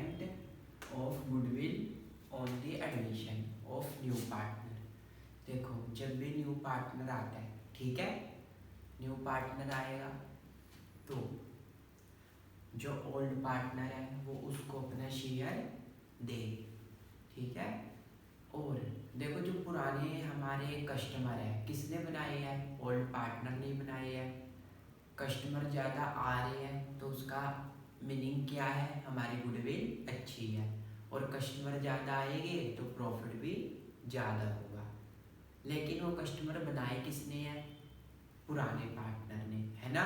Payment of goodwill on the admission of new partner. देखो जब भी न्यू पार्टनर आता है, ठीक है, न्यू पार्टनर आएगा तो जो ओल्ड पार्टनर है वो उसको अपना शेयर दे, ठीक है। और देखो जो पुराने हमारे कस्टमर है, किसने बनाए हैं? ओल्ड पार्टनर ने बनाए हैं। कस्टमर ज़्यादा आ रहे हैं तो उसका मीनिंग क्या है? हमारी गुडविल अच्छी है। और कस्टमर ज़्यादा आएंगे तो प्रॉफिट भी ज़्यादा होगा। लेकिन वो कस्टमर बनाए किसने हैं? पुराने पार्टनर ने, है ना।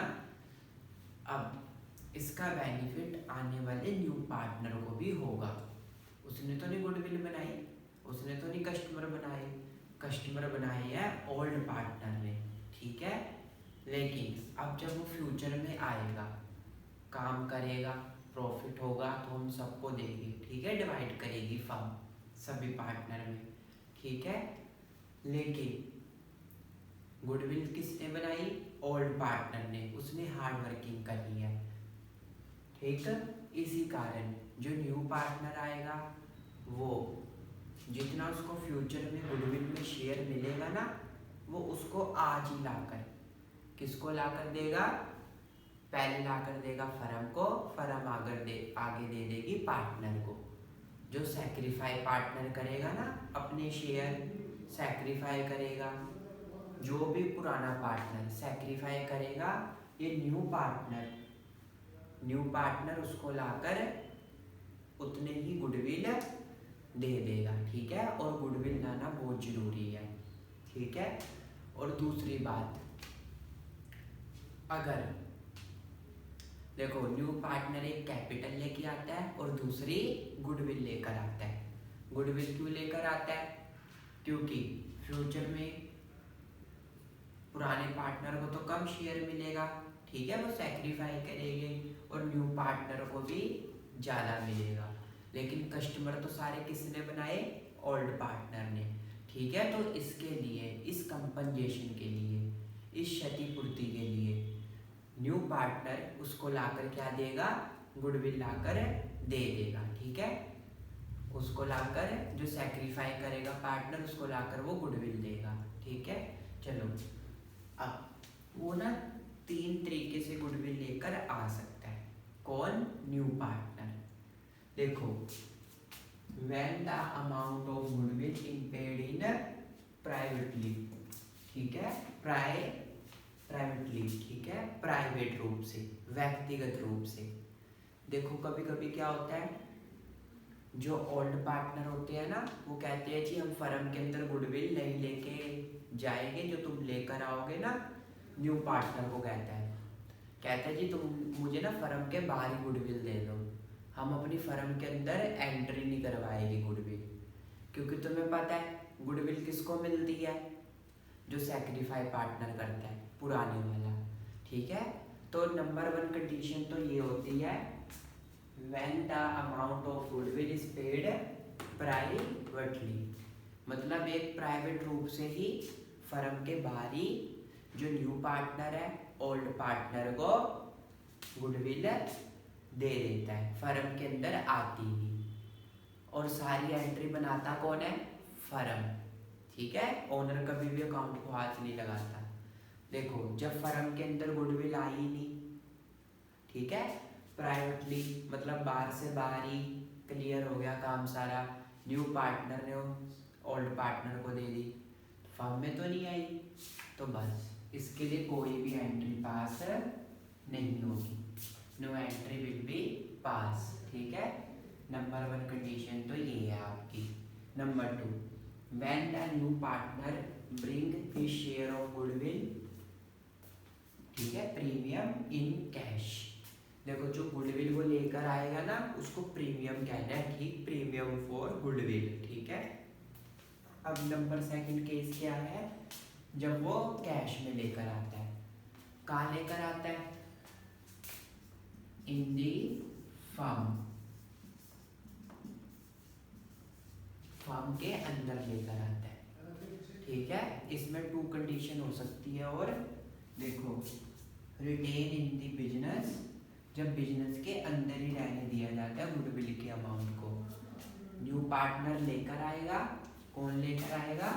अब इसका बेनिफिट आने वाले न्यू पार्टनर को भी होगा। उसने तो नहीं गुडविल बनाई, उसने तो नहीं कस्टमर बनाए, कस्टमर बनाए हैं ओल्ड पार्टनर ने, ठीक है। लेकिन अब जब वो फ्यूचर में आएगा, काम करेगा, प्रॉफिट होगा तो हम सबको देंगे, ठीक है, डिवाइड करेगी फर्म सभी पार्टनर में, ठीक है। लेकिन गुडविल किसने बनाई? ओल्ड पार्टनर ने, उसने हार्ड वर्किंग करी है, ठीक है। इसी कारण जो न्यू पार्टनर आएगा वो जितना उसको फ्यूचर में गुडविल में शेयर मिलेगा ना, वो उसको आज ही लाकर, किसको लाकर देगा? पहले लाकर देगा फर्म को, फर्म आगे दे देगी पार्टनर को। जो सैक्रिफाई पार्टनर करेगा ना, अपने शेयर सैक्रिफाई करेगा, जो भी पुराना पार्टनर सैक्रिफाई करेगा, ये न्यू पार्टनर उसको लाकर उतने ही गुडविल दे देगा, ठीक है। और गुडविल लाना बहुत जरूरी है, ठीक है। और दूसरी बात, अगर देखो न्यू पार्टनर एक कैपिटल लेके आता है और दूसरी गुडविल लेकर आता है। गुडविल क्यों लेकर आता है? क्योंकि फ्यूचर में पुराने पार्टनर को तो कम शेयर मिलेगा, ठीक है, वो सैक्रिफाई करेंगे, और न्यू पार्टनर को भी ज़्यादा मिलेगा। लेकिन कस्टमर तो सारे किसने बनाए? ओल्ड पार्टनर ने, ठीक है। तो इसके लिए, इस कंपनसेशन के लिए, इस क्षतिपूर्ति के लिए न्यू पार्टनर उसको लाकर क्या देगा? गुडविल लाकर दे देगा, ठीक है। उसको लाकर, जो सैक्रिफाई करेगा पार्टनर, उसको लाकर वो गुडविल देगा, ठीक है। चलो अब वो ना 3 तरीके से गुडविल लेकर आ सकता है। कौन? New partner. देखो, when the amount of goodwill is paid in privately, ठीक है, प्राइवेटली, ठीक है, प्राइवेट रूप से, व्यक्तिगत रूप से। देखो कभी कभी क्या होता है, जो ओल्ड पार्टनर होते हैं ना, वो कहते हैं जी हम फर्म के अंदर गुडविल नहीं लेके जाएंगे, जो तुम लेकर आओगे ना, न्यू पार्टनर को कहता है जी तुम मुझे ना फर्म के बाहर ही गुडविल दे दो, हम अपनी फर्म के अंदर एंट्री नहीं करवाएंगे गुडविल। क्योंकि तुम्हें पता है गुडविल किसको मिलती है? जो सैक्रिफाई पार्टनर करता है, पुराने वाला, ठीक है। तो नंबर 1 कंडीशन तो ये होती है, when the amount of goodwill is paid privately, मतलब एक प्राइवेट रूप से ही फर्म के बाहर ही जो न्यू पार्टनर है ओल्ड पार्टनर को गुडविल दे देता है, फर्म के अंदर आती ही। और सारी एंट्री बनाता कौन है? फर्म, ठीक है। ओनर कभी भी अकाउंट को हाथ नहीं लगाता। देखो जब फर्म के अंदर गुडविल आई ही नहीं, ठीक है, प्राइवेटली मतलब बाहर से बाहर ही क्लियर हो गया काम सारा, न्यू पार्टनर ने ओल्ड पार्टनर को दे दी, फर्म में तो नहीं आई, तो बस इसके लिए कोई भी एंट्री पास नहीं होगी, नो एंट्री विल बी पास, ठीक है। नंबर 1 कंडीशन तो ये है आपकी। Number 2, when the new partner bring his share of goodwill, ठीक है, प्रीमियम इन कैश। देखो जो गुडविल वो लेकर आएगा ना, उसको प्रीमियम कहना है, ठीक, प्रीमियम फॉर गुडविल, ठीक है। अब नंबर 2 केस क्या है? जब वो कैश में लेकर आता है। कहाँ लेकर आता है? इन दी फर्म, फर्म के अंदर लेकर आता है, ठीक है। इसमें 2 कंडीशन हो सकती है। और देखो, रिटेन इन दी बिजनेस, जब बिजनेस के अंदर ही रहने दिया जाता है गुडविल के अमाउंट को। न्यू पार्टनर लेकर आएगा, कौन लेकर आएगा?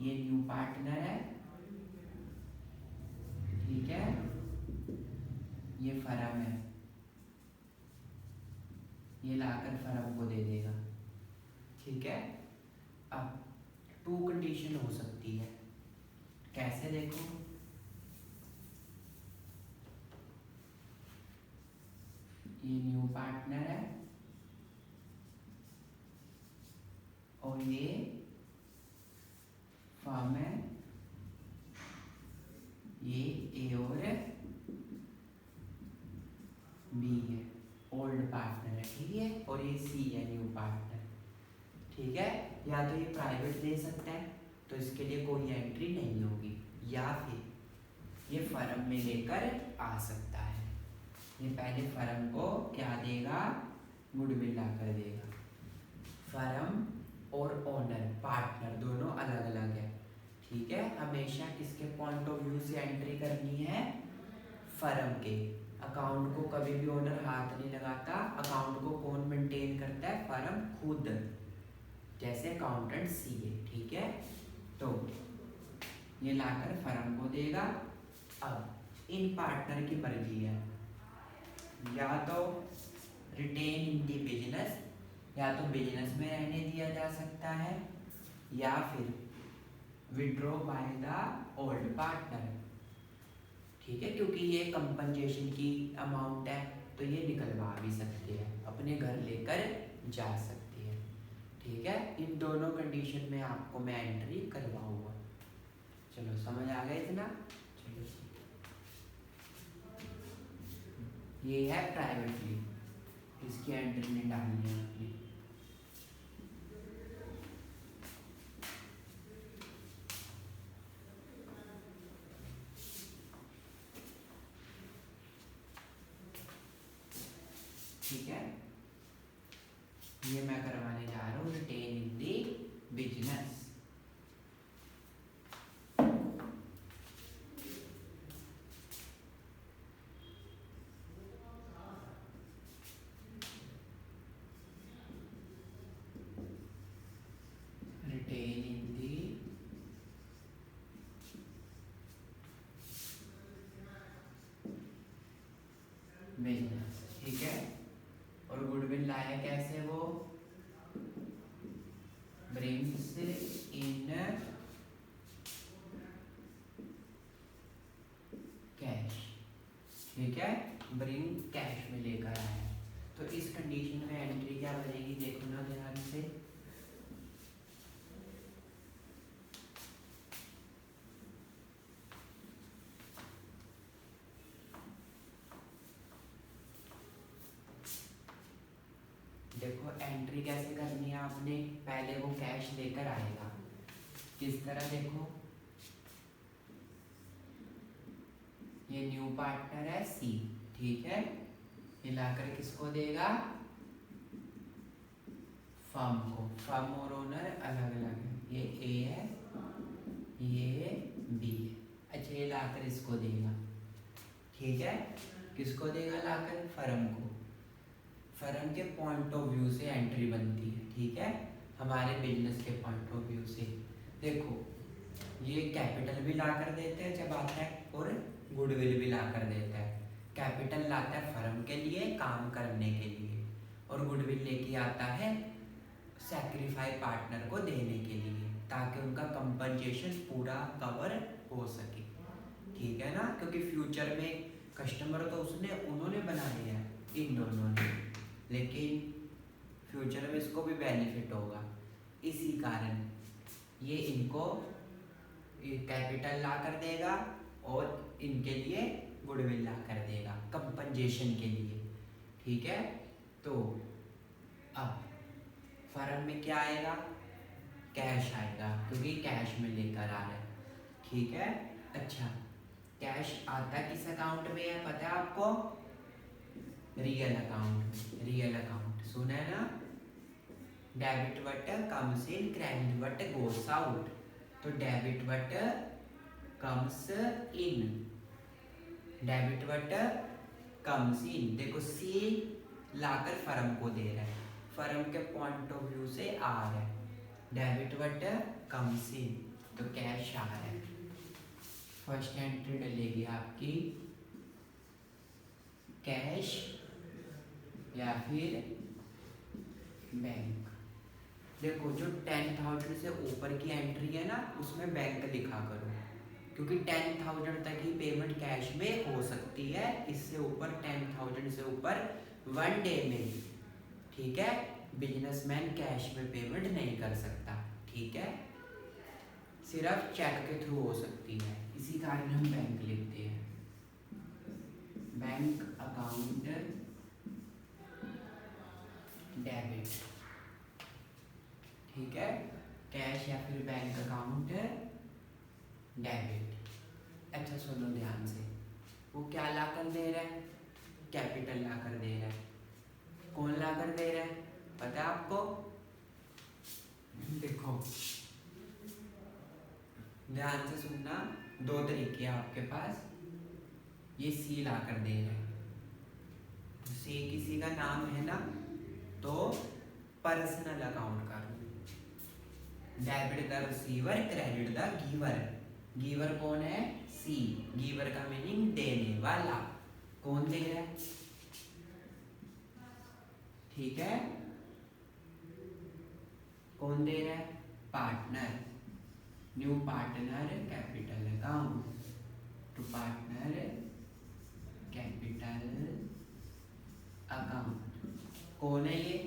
ये न्यू पार्टनर है, ठीक है, ये फर्म है, ये लाकर फर्म को दे देगा, ठीक है। अब 2 कंडीशन हो सकती है, कैसे देखो, ये न्यू पार्टनर है और ये फर्म है, ये ए और बी है, ओल्ड पार्टनर है, ठीक है, और ये सी है न्यू पार्टनर, ठीक है। या तो ये प्राइवेट दे सकता है तो इसके लिए कोई एंट्री नहीं होगी, या फिर ये फर्म में लेकर आ सकता है। ये पहले फर्म को क्या देगा? गुडविल ला कर देगा। फर्म और ओनर पार्टनर दोनों अलग अलग है, ठीक है। हमेशा किसके पॉइंट ऑफ व्यू से एंट्री करनी है? फर्म के। अकाउंट को कभी भी ओनर हाथ नहीं लगाता, अकाउंट को कौन मेंटेन करता है? फर्म खुद, जैसे अकाउंटेंट सी है, ठीक है। तो ये लाकर फर्म को देगा। अब इन पार्टनर की मर्जी है, या तो रिटेन इन दी बिजनेस, या तो बिजनेस में रहने दिया जा सकता है, या फिर withdraw by the old partner, ठीक है, क्योंकि ये कंपनसेशन की अमाउंट है तो ये निकलवा भी सकते हैं, अपने घर लेकर जा सकते हैं, ठीक है। इन दोनों कंडीशन में आपको मैं एंट्री करवाऊंगा। चलो समझ आ गया इतना? चलो ये है प्राइवेटली, इसकी एंट्री नहीं डालनी है अपनी। ठीक है, ये मैं करवाने जा रहा हूँ रिटेन इन दी बिजनेस। रिटेन इन दी बिजनेस, ठीक है। और गुडविल लाया कैसे? वो ब्रिंग्स इन कैश, ठीक है, ब्रिंग कैश में लेकर आया। तो इस कंडीशन में एंट्री क्या बनेगी? देखो ना ध्यान से, देखो एंट्री कैसे करनी है आपने? पहले वो कैश लेकर आएगा, किस तरह? देखो ये न्यू पार्टनर है सी, ठीक है, ये लाकर किसको देगा? फर्म को। फर्म और ओनर अलग अलग है, ये ए है, ये बी है। अच्छा, ये लाकर इसको देगा, ठीक है, किसको देगा लाकर? फर्म को। फर्म के पॉइंट ऑफ व्यू से एंट्री बनती है, ठीक है, हमारे बिजनेस के पॉइंट ऑफ व्यू से। देखो ये कैपिटल भी ला कर देते हैं जब आता है, और गुडविल भी ला कर देता है। कैपिटल लाता है फर्म के लिए काम करने के लिए, और गुडविल लेके आता है सैक्रिफाई पार्टनर को देने के लिए, ताकि उनका कंपनसेशन पूरा कवर हो सके, ठीक है ना। क्योंकि फ्यूचर में कस्टमर तो उन्होंने बना लिया है इन दोनों ने, लेकिन फ्यूचर में इसको भी बेनिफिट होगा, इसी कारण ये इनको कैपिटल ला कर देगा और इनके लिए गुडविल ला कर देगा कंपनसेशन के लिए, ठीक है। तो अब फर्म में क्या आएगा? कैश आएगा, क्योंकि कैश में लेकर आ रहा है, ठीक है। अच्छा, कैश आता किस अकाउंट में है पता है आपको? Real account. रियल अकाउंट सुना है ना? Debit what comes in, credit what goes out. तो debit what comes in, debit what come in. देखो सी लाकर फर्म को दे रहा है, फर्म के पॉइंट ऑफ व्यू से आ रहा है, डेबिट वट कम्स इन, तो कैश आ रहा है। फर्स्ट एंट्री डलेगी आपकी कैश या फिर बैंक। देखो जो 10,000 से ऊपर की एंट्री है ना, उसमें बैंक लिखा करो, क्योंकि 10,000 तक ही पेमेंट कैश में हो सकती है, इससे ऊपर 10,000 से ऊपर 1 डे में, ठीक है, बिजनेसमैन कैश में पेमेंट नहीं कर सकता, ठीक है, सिर्फ चेक के थ्रू हो सकती है, इसी कारण हम बैंक लिखते हैं। बैंक अकाउंट डेबिट, ठीक है, कैश या फिर बैंक अकाउंट डेबिट। अच्छा सुनो ध्यान से, वो क्या लाकर दे रहा है, कैपिटल लाकर दे रहा है। कौन लाकर दे रहा है पता है आपको? देखो ध्यान से सुनना, दो तरीके हैं आपके पास। ये सी लाकर दे रहा है, सी किसी का नाम है ना, तो पर्सनल अकाउंट का rule, debit the receiver, credit the giver. Giver कौन है? सी। गिवर का मीनिंग देने वाला। कौन दे रहा है? ठीक है, कौन दे रहा है? Partner. New partner capital account, to partner capital account. कौन है ये?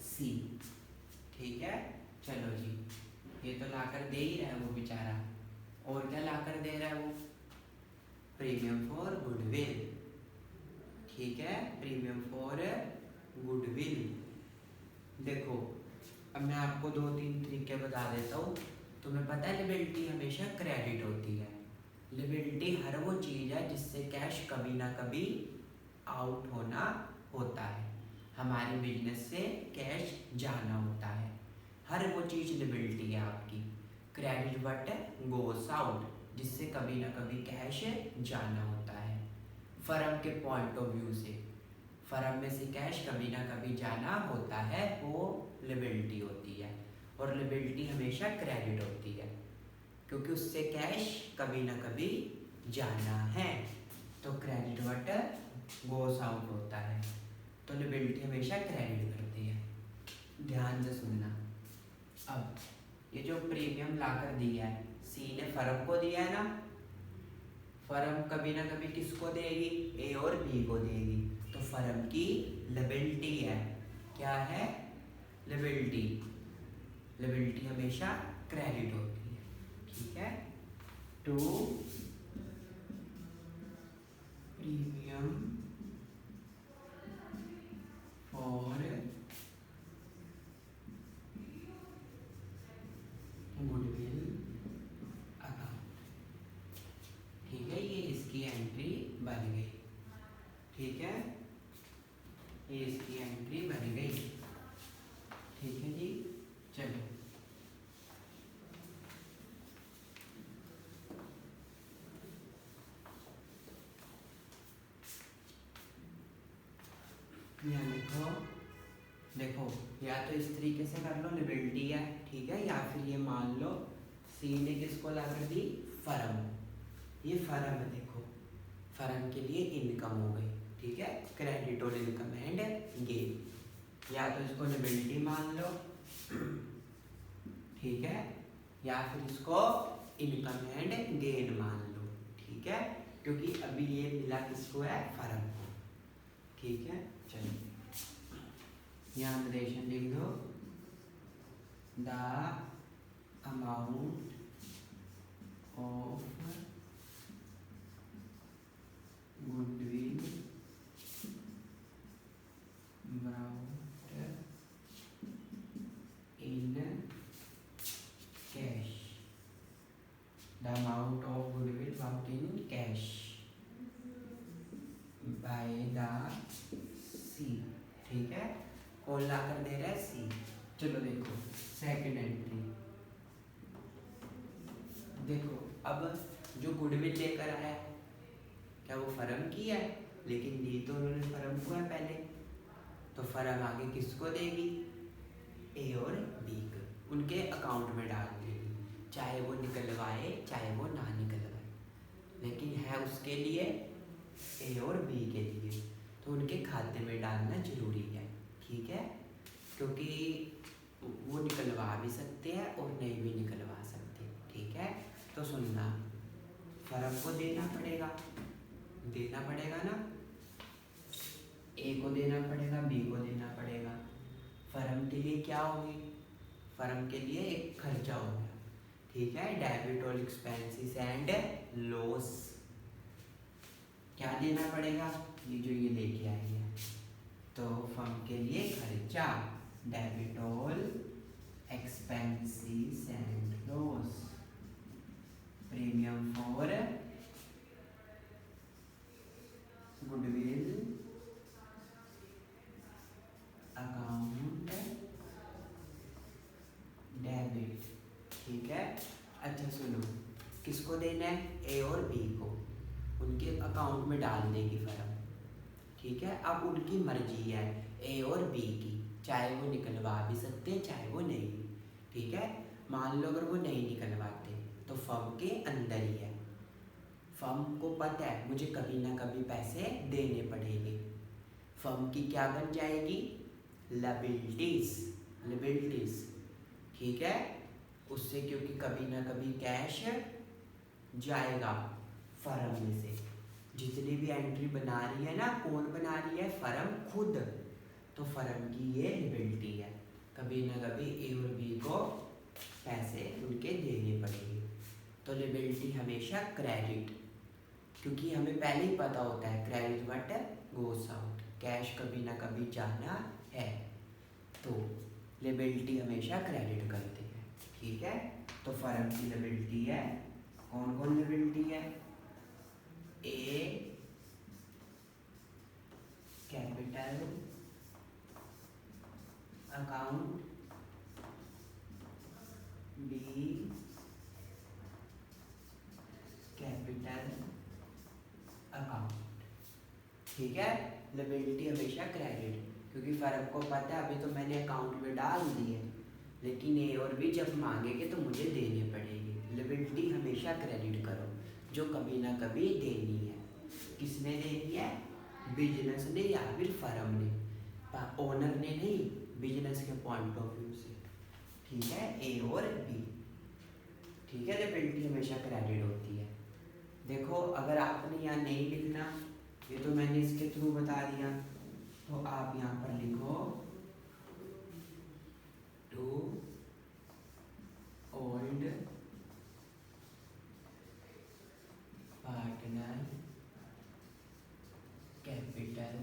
सी। ठीक है, चलो जी, ये तो लाकर दे ही रहा है वो बेचारा। और क्या लाकर दे रहा है वो? Premium for goodwill. ठीक है, प्रीमियम फॉर गुडविल। देखो अब मैं आपको 2-3 तरीके बता देता हूँ। तुम्हें पता है लिबिलिटी हमेशा क्रेडिट होती है। लिबिलिटी हर वो चीज़ है जिससे कैश कभी ना कभी आउट होना होता है, हमारे बिजनेस से कैश जाना होता है, हर वो चीज़ लिबिलिटी है आपकी। क्रेडिट बट गोस आउट, जिससे कभी ना कभी कैश जाना होता है। फर्म के पॉइंट ऑफ व्यू से, फर्म में से कैश कभी ना कभी जाना होता है, वो लिबिलिटी होती है। और लिबिलिटी हमेशा क्रेडिट होती है, क्योंकि उससे कैश कभी ना कभी जाना है, तो क्रेडिट बट गोस आउट होता है, तो लिबिलिटी हमेशा क्रेडिट करती है। ध्यान से सुनना। अब ये जो प्रीमियम लाकर दिया है, सी ने फर्म को दिया है ना, फर्म कभी ना कभी किसको देगी? ए और बी को देगी, तो फर्म की लिबिलिटी है। क्या है? लिबिलिटी। लिबिलिटी हमेशा क्रेडिट होती है, ठीक है। To premium for goodwill account, ठीक है, ये इसकी एंट्री बन गई, ठीक है, ये इसकी एंट्री बन गई, ठीक है जी। चलो यहाँ लिखो, देखो या तो इस तरीके से कर लो, लिबिलिटी है, ठीक है, या फिर ये मान लो सी ने किसको ला कर दी? फर्म। ये फर्म है, देखो फर्म के लिए इनकम हो गई, ठीक है, क्रेडिट और इनकम एंड गेन। या तो इसको लिबिलिटी मान लो, ठीक है, या फिर इसको इनकम एंड गेन मान लो, ठीक है, क्योंकि अभी ये मिला किसको है? फर्म को, ठीक है। चलिए यहाँ नरेशन लिख दो, the amount of goodwill brought in cash, the amount of goodwill brought in cash by the C, ठीक है, कौन ला कर दे रहा है? सी। चलो देखो सेकंड एंट्री, देखो अब जो गुडविल लेकर आया है क्या वो फर्म की है? लेकिन दी तो उन्होंने फर्म को है पहले, तो फर्म आगे किसको देगी? ए और बी को उनके अकाउंट में डाल देगी, चाहे वो निकलवाए चाहे वो ना निकलवाए, लेकिन है उसके लिए ए और बी के लिए, तो उनके खाते में डालना जरूरी है। ठीक है, क्योंकि वो निकलवा भी सकते हैं और नहीं भी निकलवा सकते। ठीक है, तो सुनना, फर्म को देना पड़ेगा ना, ए को देना पड़ेगा, बी को देना पड़ेगा। फर्म के लिए क्या होगी? फर्म के लिए एक खर्चा हो गया। ठीक है, debit all expenses and loss, क्या देना पड़ेगा? ये जो ये लेके आई है, तो फर्म के लिए खर्चा, debit all expenses and loss, premium for goodwill account debit. ठीक है, अच्छा सुनो, किसको देना है? ए और बी को, उनके अकाउंट में डाल देगी फर्म। ठीक है, अब उनकी मर्जी है ए और बी की, चाहे वो निकलवा भी सकते हैं चाहे वो नहीं। ठीक है, मान लो अगर वो नहीं निकलवाते तो फर्म के अंदर ही है, फर्म को पता है मुझे कभी ना कभी पैसे देने पड़ेंगे, फर्म की क्या बन जाएगी? लायबिलिटीज। ठीक है, उससे क्योंकि कभी ना कभी कैश जाएगा फर्म में से, जितनी भी एंट्री बना रही है ना, कौन बना रही है? फर्म खुद, तो फर्म की ये लायबिलिटी है, कभी ना कभी ए और बी को पैसे उनके देने पड़ेंगे। तो लायबिलिटी हमेशा क्रेडिट, क्योंकि हमें पहले ही पता होता है credit what goes out, cash कभी ना कभी जाना है, तो लायबिलिटी हमेशा क्रेडिट करते हैं। ठीक है, तो फर्म की लायबिलिटी है, कौन कौन लायबिलिटी है? A capital account, B capital account. ठीक है, लायबिलिटी हमेशा क्रेडिट, क्योंकि फर्म को पता है अभी तो मैंने अकाउंट में डाल दिए, लेकिन ए और बी जब मांगेंगे तो मुझे देने पड़ेंगे। लायबिलिटी हमेशा क्रेडिट करो, जो कभी ना कभी देनी है। किसने देनी है? बिजनेस ने या फिर फर्म ने, ओनर ने नहीं, बिजनेस के पॉइंट ऑफ व्यू से। ठीक है, ए और बी। ठीक है, लायबिलिटी हमेशा क्रेडिट होती है। देखो, अगर आपने यहाँ नहीं लिखना, ये तो मैंने इसके थ्रू बता दिया, तो आप यहाँ पर लिखो to old partner capital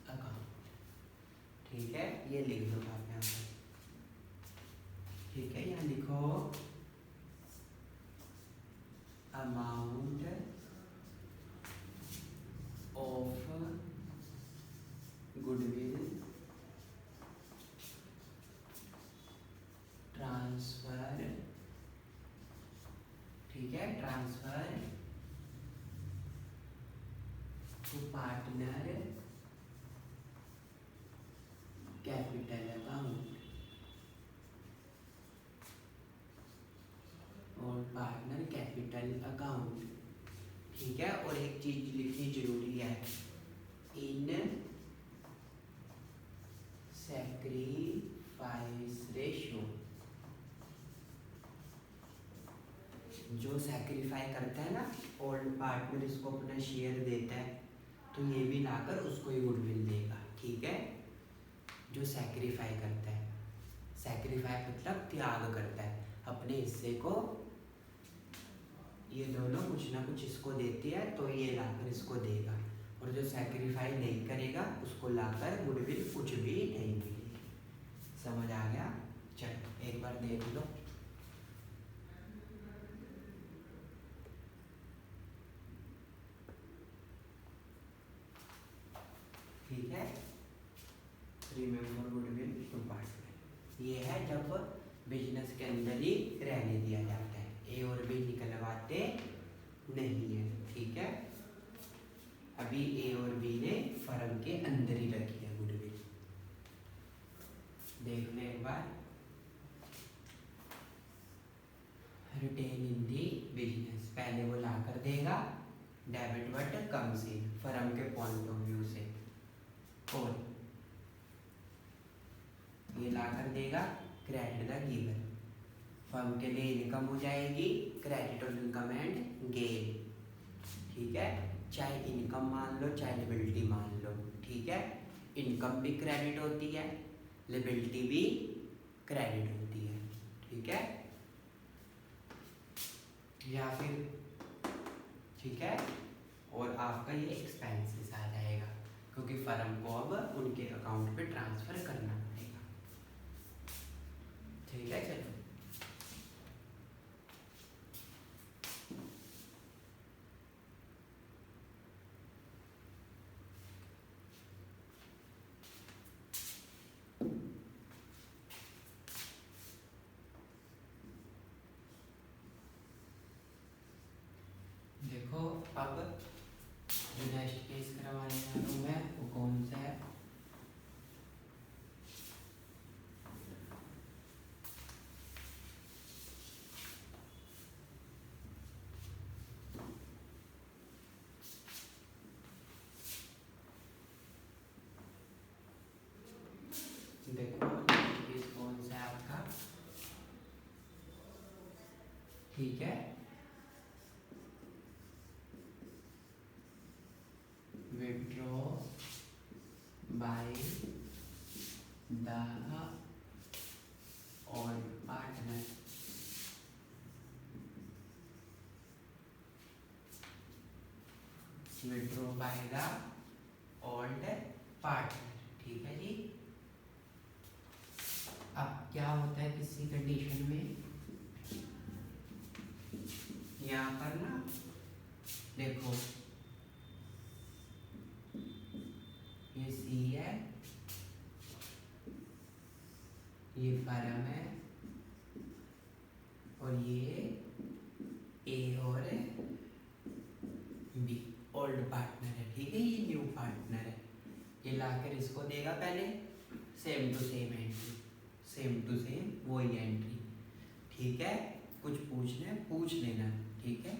account. ठीक है, ये लिख दो आप यहाँ पर। ठीक है, यहाँ लिखो अमाउंट ऑफ गुडविल ट्रांसफर। ठीक है, transfer to partner capital account और पार्टनर कैपिटल अकाउंट। ठीक है, और एक चीज लिखनी जरूरी है, इन सैक्रिफाइस रेशियो, जो सैक्रिफाई करता है ना, ओल्ड पार्टनर इसको अपना शेयर देता है, तो ये भी लाकर उसको ही गुडविल देगा। ठीक है, जो सैक्रिफाई करता है, सैक्रिफाई मतलब त्याग करता है अपने हिस्से को, ये दोनों कुछ ना कुछ इसको देते हैं, तो ये लाकर इसको देगा, और जो सैक्रिफाई नहीं करेगा उसको लाकर गुडविल कुछ भी नहीं मिलेगी। समझ आ गया? चलो एक बार देख लो। ठीक है, premium for goodwill to partner, ये है जब बिजनेस के अंदर ही रहने दिया जाता है, ए और बी निकलवाते नहीं है। ठीक है, अभी ए और बी ने फर्म के अंदर ही रखी है गुडविल। देख ले एक बार, रिटेन इन दी बिजनेस, पहले वो ला कर देगा debit but comes in, firm के पॉइंट ऑफ व्यू से, और ये ला कर देगा क्रेडिट द गिवन, फर्म के लिए इनकम हो जाएगी, क्रेडिट और इनकम एंड गेन, ठीक है। चाहे इनकम मान लो चाहे लिबिलिटी मान लो, ठीक है। इनकम भी क्रेडिट होती है, लिबिलिटी भी क्रेडिट होती है, ठीक है, या फिर, ठीक है। और आपका ये एक्सपेंसेस आ जाएगा, क्योंकि फर्म को अब उनके अकाउंट पे ट्रांसफर करना पड़ेगा, ठीक है। चलो देखो, अब जो नेक्स्ट केस करवाने जा रहा हूँ मैं, वो कौन सा है, देखो केस कौन सा है आपका, ठीक है। Withdraw by the old partner, withdraw by the old partner, ठीक है जी। अब क्या होता है किसी कंडीशन में, यहाँ पर ना देखो, ये सी है, ये फर्म है, और ये ए और बी ओल्ड पार्टनर है, ठीक है। ये न्यू पार्टनर है, ये लाकर इसको देगा पहले same to same entry, same to same वही एंट्री, ठीक है। कुछ पूछना है पूछ लेना, ठीक है।